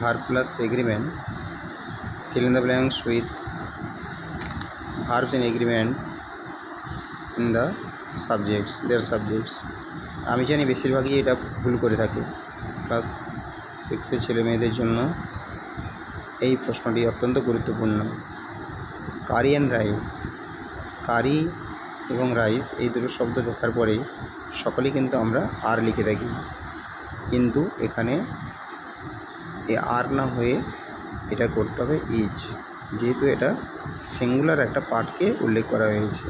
verb plus agreement, fill in the blanks with verbs in agreement in the subjects, their subjects. আমি জানি বেশিরভাগই এটা ভুল করে থাকে। ক্লাস 6 ছেলে মেয়েদের জন্য এই প্রশ্নটি অত্যন্ত গুরুত্বপূর্ণ। কারি অ্যান্ড রাইস, কারি এবং রাইস এই দুটো শব্দ দেখার পরে সকলেই কিন্তু আমরা আর লিখে থাকি, কিন্তু এখানে এ আর না হয়ে এটা করতে হবে ইজ, যেহেতু এটা সিঙ্গুলার একটা পার্টকে উল্লেখ করা হয়েছে।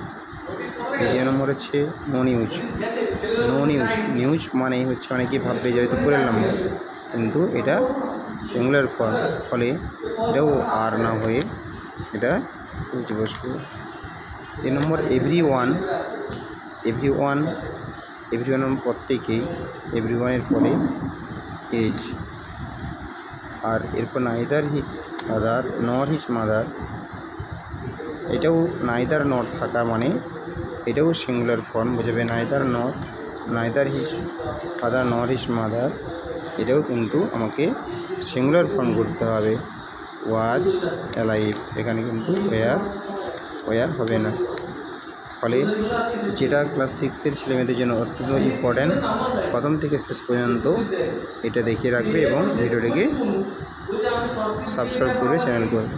দ্বিতীয় নম্বর হচ্ছে no news. No news, news মানে হচ্ছে অনেকে ভাববে যে হয়তো পরের নম্বর, কিন্তু এটা সিঙ্গুলার ফর্ম, ফলে এটাও আর না হয়ে এটা ইজ বসবে। 3 নম্বর every one, every one, every one প্রত্যেকেই, এভরি ওয়ানের পরে এজ। আর এরপর neither his father nor his mother, এটাও নাইদার নর থাকা মানে এটাও সিঙ্গুলার ফর্ম বোঝাবে। Neither his father nor his mother, এটাও কিন্তু আমাকে সিঙ্গুলার ফর্ম করতে হবে। ওয়াজ অ্যালাইভ, এখানে কিন্তু ওয়ার হবে না। ফলে যেটা ক্লাস 6 ছেলেমেয়েদের জন্য অত্যন্ত ইম্পর্ট্যান্ট, প্রথম থেকে শেষ পর্যন্ত এটা দেখিয়ে রাখবে এবং ভিডিওটিকে সাবস্ক্রাইব করে চ্যানেল করবে।